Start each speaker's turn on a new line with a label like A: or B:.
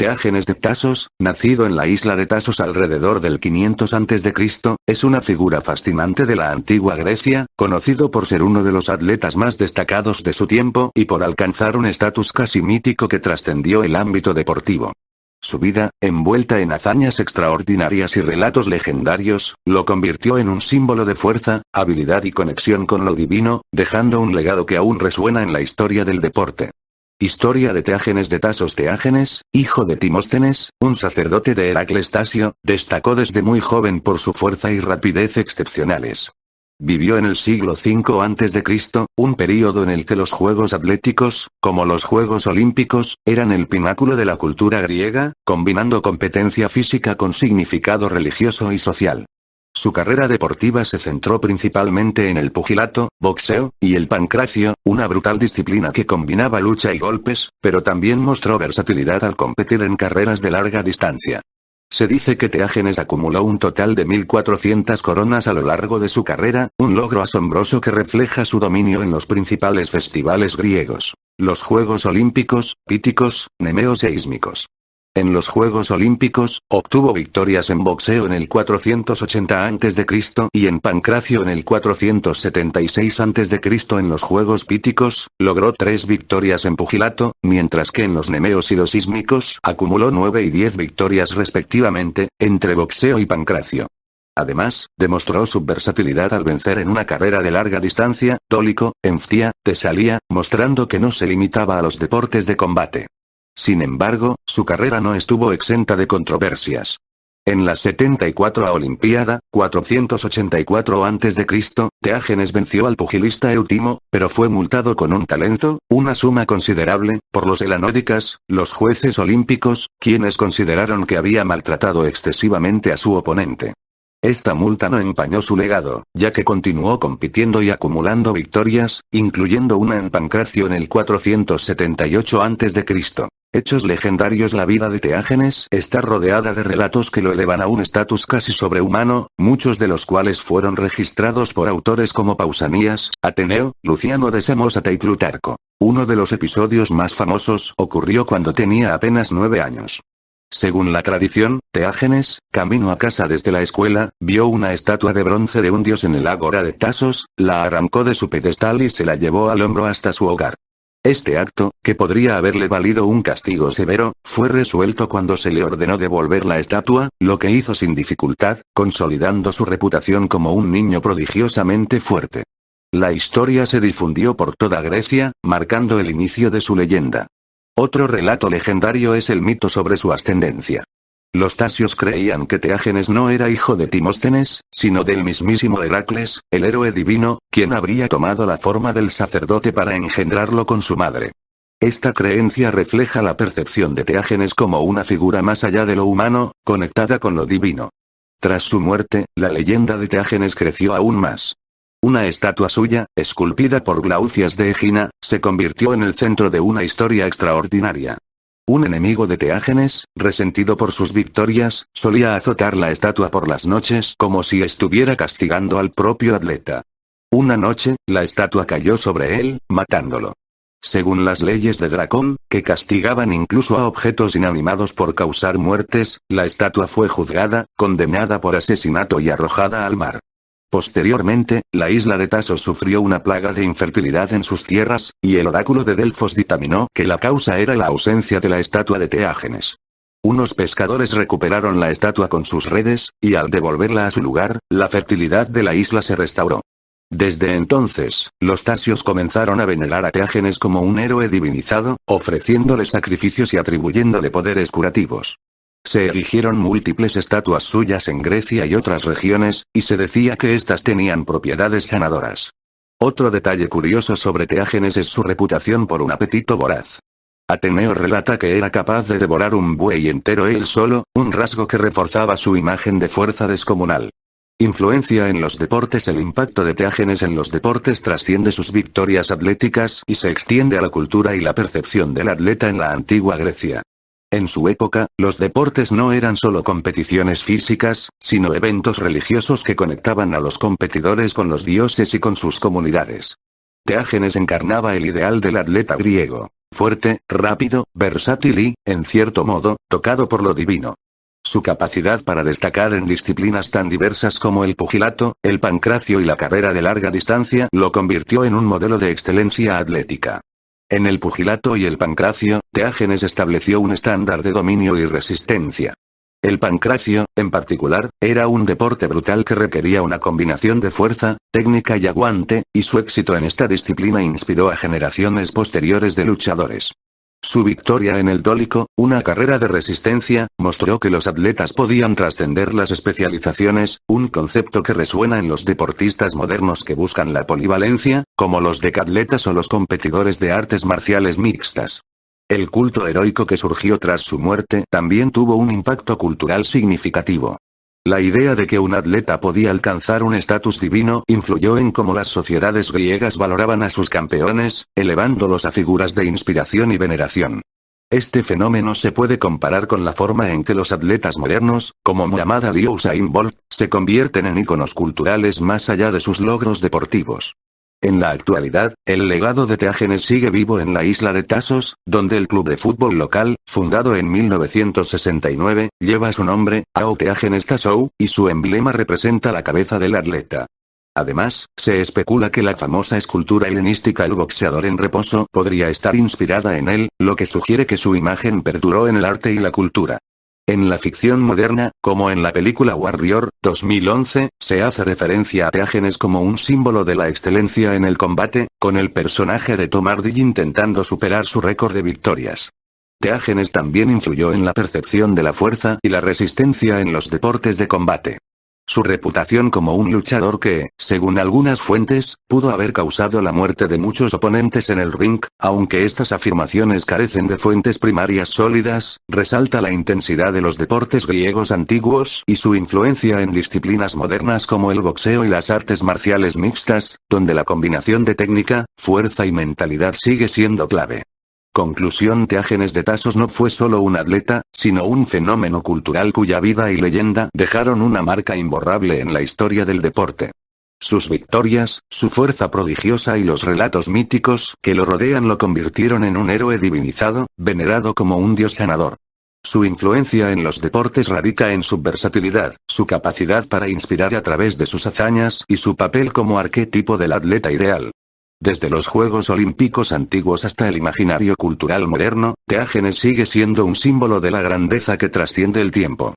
A: Teágenes de Tasos, nacido en la isla de Tasos alrededor del 500 a.C., es una figura fascinante de la antigua Grecia, conocido por ser uno de los atletas más destacados de su tiempo y por alcanzar un estatus casi mítico que trascendió el ámbito deportivo. Su vida, envuelta en hazañas extraordinarias y relatos legendarios, lo convirtió en un símbolo de fuerza, habilidad y conexión con lo divino, dejando un legado que aún resuena en la historia del deporte. Historia de Teágenes de Tasos. Teágenes, hijo de Timóstenes, un sacerdote de Heracles Tasio, destacó desde muy joven por su fuerza y rapidez excepcionales. Vivió en el siglo V a.C., un período en el que los Juegos Atléticos, como los Juegos Olímpicos, eran el pináculo de la cultura griega, combinando competencia física con significado religioso y social. Su carrera deportiva se centró principalmente en el pugilato, boxeo, y el pancracio, una brutal disciplina que combinaba lucha y golpes, pero también mostró versatilidad al competir en carreras de larga distancia. Se dice que Teágenes acumuló un total de 1400 coronas a lo largo de su carrera, un logro asombroso que refleja su dominio en los principales festivales griegos, los Juegos Olímpicos, Píticos, Nemeos e Ísmicos. En los Juegos Olímpicos, obtuvo victorias en boxeo en el 480 a.C. y en pancracio en el 476 a.C. En los Juegos Píticos, logró 3 victorias en pugilato, mientras que en los Nemeos y los Ísmicos acumuló 9 y 10 victorias respectivamente, entre boxeo y pancracio. Además, demostró su versatilidad al vencer en una carrera de larga distancia, Tólico, en Ftia, Tesalia, mostrando que no se limitaba a los deportes de combate. Sin embargo, su carrera no estuvo exenta de controversias. En la 74 Olimpiada, 484 a.C., Teágenes venció al pugilista Eutimo, pero fue multado con un talento, una suma considerable, por los helanódicas, los jueces olímpicos, quienes consideraron que había maltratado excesivamente a su oponente. Esta multa no empañó su legado, ya que continuó compitiendo y acumulando victorias, incluyendo una en pancracio en el 478 a.C. Hechos legendarios. La vida de Teágenes está rodeada de relatos que lo elevan a un estatus casi sobrehumano, muchos de los cuales fueron registrados por autores como Pausanias, Ateneo, Luciano de Samosata y Plutarco. Uno de los episodios más famosos ocurrió cuando tenía apenas 9 años. Según la tradición, Teágenes, camino a casa desde la escuela, vio una estatua de bronce de un dios en el ágora de Tasos, la arrancó de su pedestal y se la llevó al hombro hasta su hogar. Este acto, que podría haberle valido un castigo severo, fue resuelto cuando se le ordenó devolver la estatua, lo que hizo sin dificultad, consolidando su reputación como un niño prodigiosamente fuerte. La historia se difundió por toda Grecia, marcando el inicio de su leyenda. Otro relato legendario es el mito sobre su ascendencia. Los tasios creían que Teágenes no era hijo de Timóstenes, sino del mismísimo Heracles, el héroe divino, quien habría tomado la forma del sacerdote para engendrarlo con su madre. Esta creencia refleja la percepción de Teágenes como una figura más allá de lo humano, conectada con lo divino. Tras su muerte, la leyenda de Teágenes creció aún más. Una estatua suya, esculpida por Glaucias de Egina, se convirtió en el centro de una historia extraordinaria. Un enemigo de Teágenes, resentido por sus victorias, solía azotar la estatua por las noches como si estuviera castigando al propio atleta. Una noche, la estatua cayó sobre él, matándolo. Según las leyes de Dracón, que castigaban incluso a objetos inanimados por causar muertes, la estatua fue juzgada, condenada por asesinato y arrojada al mar. Posteriormente, la isla de Tasos sufrió una plaga de infertilidad en sus tierras, y el oráculo de Delfos dictaminó que la causa era la ausencia de la estatua de Teágenes. Unos pescadores recuperaron la estatua con sus redes, y al devolverla a su lugar, la fertilidad de la isla se restauró. Desde entonces, los tasios comenzaron a venerar a Teágenes como un héroe divinizado, ofreciéndole sacrificios y atribuyéndole poderes curativos. Se erigieron múltiples estatuas suyas en Grecia y otras regiones, y se decía que éstas tenían propiedades sanadoras. Otro detalle curioso sobre Teágenes es su reputación por un apetito voraz. Ateneo relata que era capaz de devorar un buey entero él solo, un rasgo que reforzaba su imagen de fuerza descomunal. Influencia en los deportes. El impacto de Teágenes en los deportes trasciende sus victorias atléticas y se extiende a la cultura y la percepción del atleta en la antigua Grecia. En su época, los deportes no eran solo competiciones físicas, sino eventos religiosos que conectaban a los competidores con los dioses y con sus comunidades. Teágenes encarnaba el ideal del atleta griego. fuerte, rápido, versátil y, en cierto modo, tocado por lo divino. Su capacidad para destacar en disciplinas tan diversas como el pugilato, el pancracio y la carrera de larga distancia lo convirtió en un modelo de excelencia atlética. En el pugilato y el pancracio, Teágenes estableció un estándar de dominio y resistencia. El pancracio, en particular, era un deporte brutal que requería una combinación de fuerza, técnica y aguante, y su éxito en esta disciplina inspiró a generaciones posteriores de luchadores. Su victoria en el dólico, una carrera de resistencia, mostró que los atletas podían trascender las especializaciones, un concepto que resuena en los deportistas modernos que buscan la polivalencia, como los decatletas o los competidores de artes marciales mixtas. El culto heroico que surgió tras su muerte también tuvo un impacto cultural significativo. La idea de que un atleta podía alcanzar un estatus divino influyó en cómo las sociedades griegas valoraban a sus campeones, elevándolos a figuras de inspiración y veneración. Este fenómeno se puede comparar con la forma en que los atletas modernos, como Muhammad Ali o Usain Bolt, se convierten en íconos culturales más allá de sus logros deportivos. En la actualidad, el legado de Teágenes sigue vivo en la isla de Tasos, donde el club de fútbol local, fundado en 1969, lleva su nombre, AO Teágenes Tasou, y su emblema representa la cabeza del atleta. Además, se especula que la famosa escultura helenística El boxeador en reposo podría estar inspirada en él, lo que sugiere que su imagen perduró en el arte y la cultura. En la ficción moderna, como en la película Warrior, 2011, se hace referencia a Teágenes como un símbolo de la excelencia en el combate, con el personaje de Tom Hardy intentando superar su récord de victorias. Teágenes también influyó en la percepción de la fuerza y la resistencia en los deportes de combate. Su reputación como un luchador que, según algunas fuentes, pudo haber causado la muerte de muchos oponentes en el ring, aunque estas afirmaciones carecen de fuentes primarias sólidas, resalta la intensidad de los deportes griegos antiguos y su influencia en disciplinas modernas como el boxeo y las artes marciales mixtas, donde la combinación de técnica, fuerza y mentalidad sigue siendo clave. Conclusión: Teágenes de Tasos no fue solo un atleta, sino un fenómeno cultural cuya vida y leyenda dejaron una marca imborrable en la historia del deporte. Sus victorias, su fuerza prodigiosa y los relatos míticos que lo rodean lo convirtieron en un héroe divinizado, venerado como un dios sanador. Su influencia en los deportes radica en su versatilidad, su capacidad para inspirar a través de sus hazañas y su papel como arquetipo del atleta ideal. Desde los Juegos Olímpicos antiguos hasta el imaginario cultural moderno, Teágenes sigue siendo un símbolo de la grandeza que trasciende el tiempo.